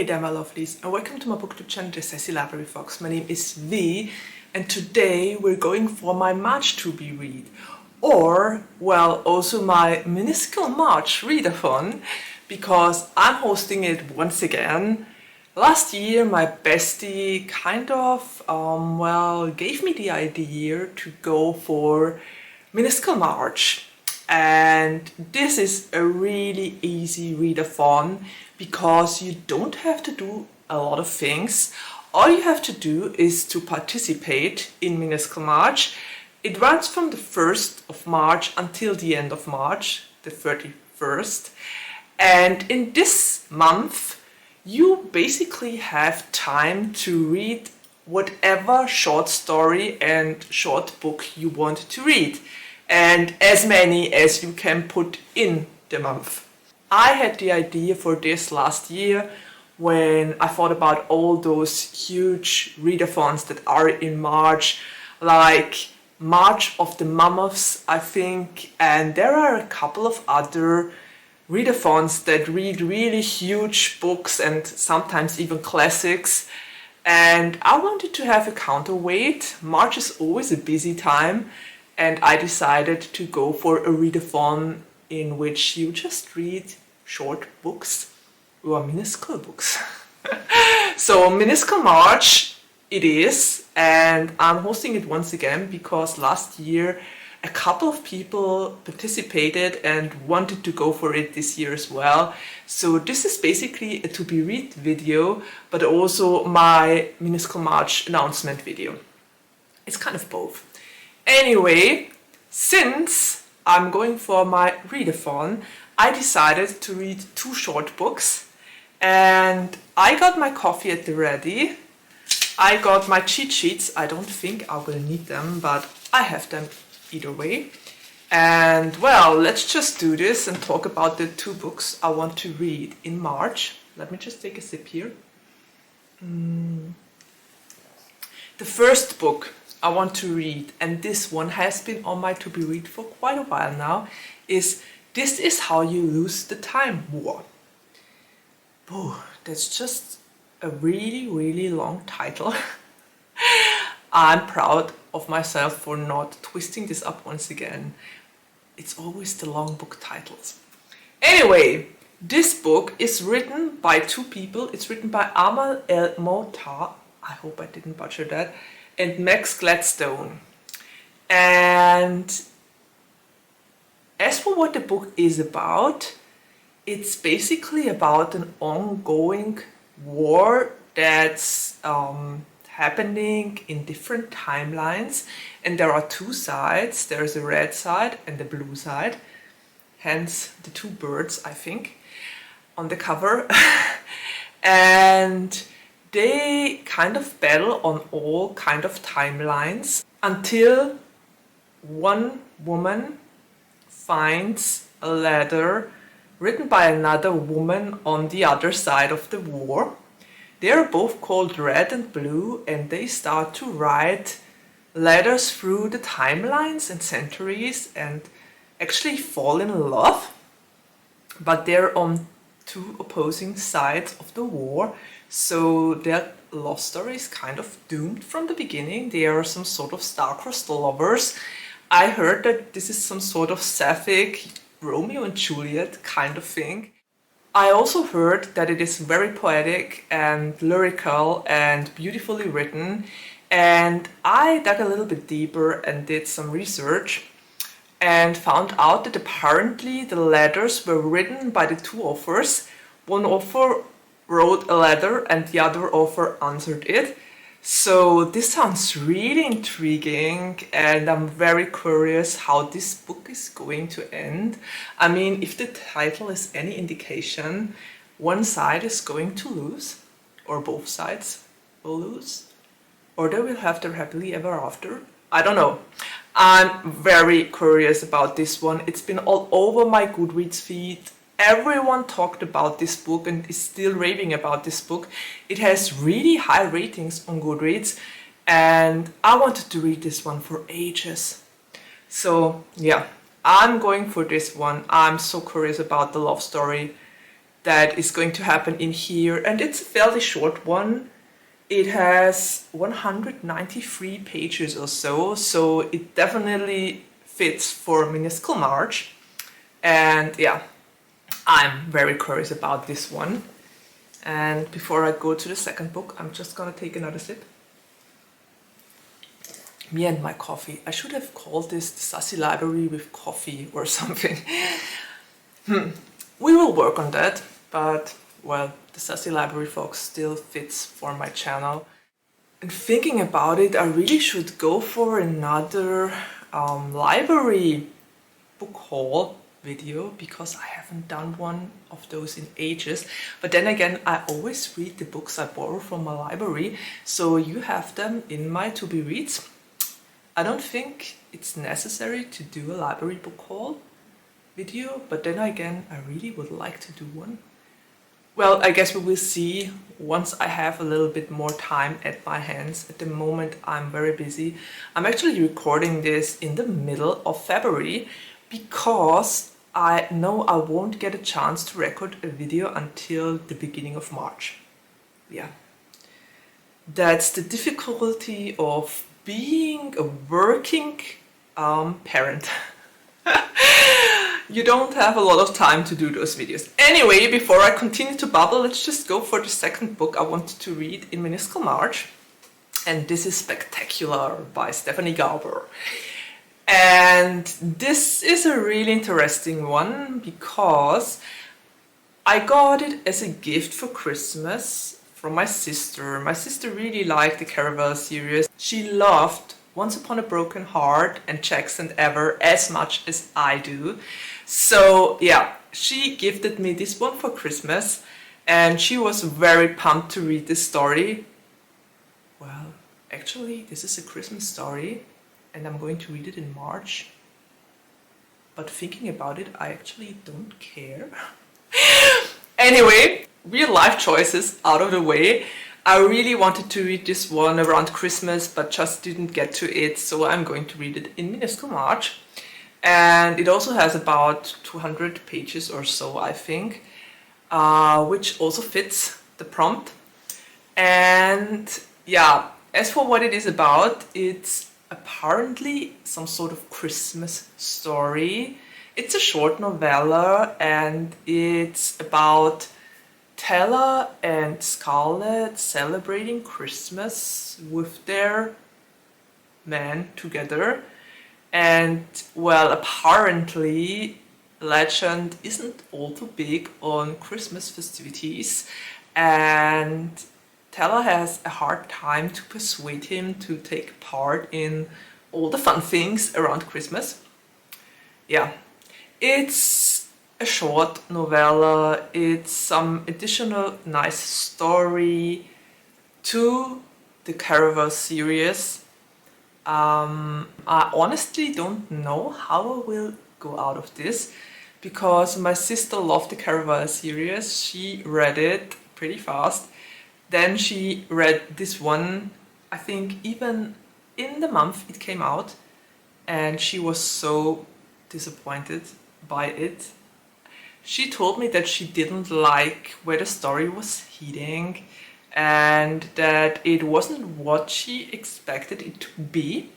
there my lovelies, and welcome to my BookTube channel, The Sassy Library Fox. My name is V, and today we're going for my March to be read, or, well, also my MinisculeMarch readathon, because I'm hosting it once again. Last year my bestie kind of, gave me the idea to go for MinisculeMarch. And this is a really easy readathon because you don't have to do a lot of things. All you have to do is to participate in MinisculeMarch. It runs from the 1st of March until the end of March, the 31st. And in this month, you basically have time to read whatever short story and short book you want to read, and as many as you can put in the month. I had the idea for this last year when I thought about all those huge readathons that are in March, like March of the Mammoths, I think, and there are a couple of other readathons that read really huge books and sometimes even classics. And I wanted to have a counterweight. March is always a busy time, and I decided to go for a readathon in which you just read short books or minuscule books. So MinisculeMarch it is, and I'm hosting it once again because last year a couple of people participated and wanted to go for it this year as well. So this is basically a to be read video, but also my MinisculeMarch announcement video. It's kind of both. Anyway, since I'm going for my readathon, I decided to read 2 short books, and I got my coffee at the ready. I got my cheat sheets. I don't think I will need them, but I have them either way. And well, let's just do this and talk about the 2 books I want to read in March. Let me just take a sip here. The first book I want to read, and this one has been on my to be read for quite a while now, is This Is How You Lose the Time War. Oh, that's just a really long title. I'm proud of myself for not twisting this up once again. It's always the long book titles. Anyway, this book is written by 2 people. It's written by Amal El-Mohtar, I hope I didn't butcher that, and Max Gladstone. And as for what the book is about, it's basically about an ongoing war that's happening in different timelines, and there are 2 sides. There's a red side and the blue side, hence the 2 birds, I think, on the cover. And they kind of battle on all kind of timelines until one woman finds a letter written by another woman on the other side of the war. They are both called Red and Blue, and they start to write letters through the timelines and centuries and actually fall in love. But they're on 2 opposing sides of the war, so their love story is kind of doomed from the beginning. They are some sort of star-crossed lovers. I heard that this is some sort of sapphic Romeo and Juliet kind of thing. I also heard that it is very poetic and lyrical and beautifully written, and I dug a little bit deeper and did some research and found out that apparently the letters were written by the 2 authors. One author wrote a letter and the other author answered it. So this sounds really intriguing, and I'm very curious how this book is going to end. I mean, if the title is any indication, one side is going to lose, or both sides will lose, or they will have their happily ever after. I don't know. I'm very curious about this one. It's been all over my Goodreads feed. Everyone talked about this book and is still raving about this book. It has really high ratings on Goodreads, and I wanted to read this one for ages. So yeah, I'm going for this one. I'm so curious about the love story that is going to happen in here, and it's a fairly short one. It has 193 pages or so, so it definitely fits for MinisculeMarch. And yeah, I'm very curious about this one. And before I go to the second book, I'm just gonna take another sip. Me and my coffee. I should have called this the Sassy Library with coffee or something. We will work on that, but well, the Sassy Library Fox still fits for my channel. And thinking about it, I really should go for another library book haul video, because I haven't done one of those in ages. But then again, I always read the books I borrow from my library, so you have them in my to be reads. I don't think it's necessary to do a library book haul video, but then again, I really would like to do one. Well, I guess we will see once I have a little bit more time at my hands. At the moment, I'm very busy. I'm actually recording this in the middle of February because I know I won't get a chance to record a video until the beginning of March. Yeah. That's the difficulty of being a working parent. You don't have a lot of time to do those videos. Anyway, before I continue to babble, let's just go for the second book I wanted to read in MinisculeMarch. And this is Spectacular by Stephanie Garber. And this is a really interesting one because I got it as a gift for Christmas from my sister. My sister really liked the Caravel series. She loved Once Upon a Broken Heart and Jackson Ever as much as I do. So yeah, she gifted me this one for Christmas and she was very pumped to read this story. Well, actually this is a Christmas story and I'm going to read it in March. But thinking about it, I actually don't care. Anyway, real life choices out of the way. I really wanted to read this one around Christmas, but just didn't get to it, so I'm going to read it in MinisculeMarch. And it also has about 200 pages or so, I think, which also fits the prompt. And yeah, as for what it is about, it's apparently some sort of Christmas story. It's a short novella and it's about Tella and Scarlett celebrating Christmas with their man together. And well, apparently Legend isn't all too big on Christmas festivities and Tella has a hard time to persuade him to take part in all the fun things around Christmas. Yeah, it's a short novella, it's some additional nice story to the Caravel series. I honestly don't know how I will go out of this because my sister loved the Caravel series. She read it pretty fast. Then she read this one, I think even in the month it came out, and she was so disappointed by it. She told me that she didn't like where the story was heading and that it wasn't what she expected it to be.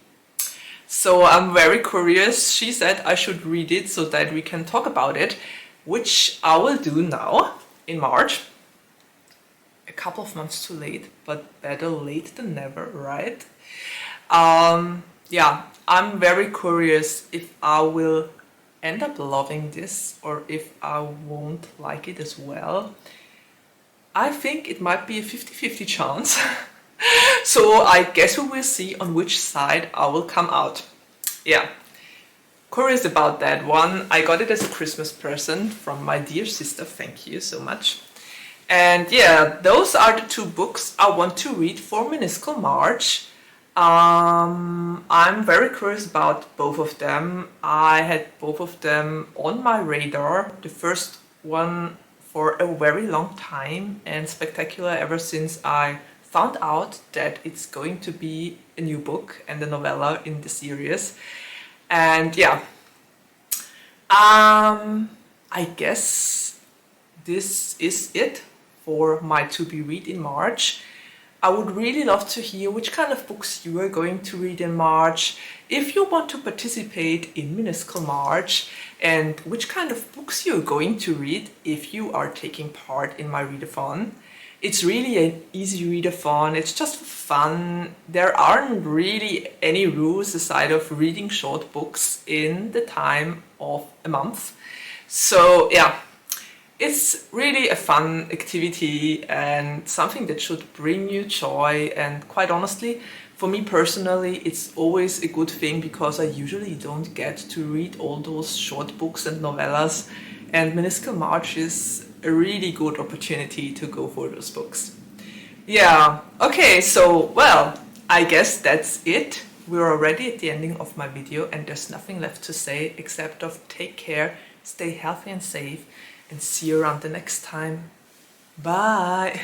So I'm very curious. She said I should read it so that we can talk about it, which I will do now in March. A couple of months too late, but better late than never, right? Yeah, I'm very curious if I will end up loving this or if I won't like it as well. I think it might be a 50-50 chance. So I guess we will see on which side I will come out. Yeah, curious about that one. I got it as a Christmas present from my dear sister. Thank you so much. And yeah, those are the two books I want to read for MinisculeMarch. I'm very curious about both of them. I had both of them on my radar. The first one for a very long time and Spectacular ever since I found out that it's going to be a new book and a novella in the series. And yeah, I guess this is it for my to be read in March. I would really love to hear which kind of books you are going to read in March, if you want to participate in MinisculeMarch, and which kind of books you're going to read if you are taking part in my readathon. It's really an easy readathon, it's just for fun. There aren't really any rules aside of reading short books in the time of a month. So yeah, it's really a fun activity and something that should bring you joy, and quite honestly, for me personally, it's always a good thing because I usually don't get to read all those short books and novellas, and MinisculeMarch is a really good opportunity to go for those books. Yeah, okay, so well, I guess that's it. We're already at the ending of my video and there's nothing left to say except of take care, stay healthy and safe, and see you around the next time. Bye!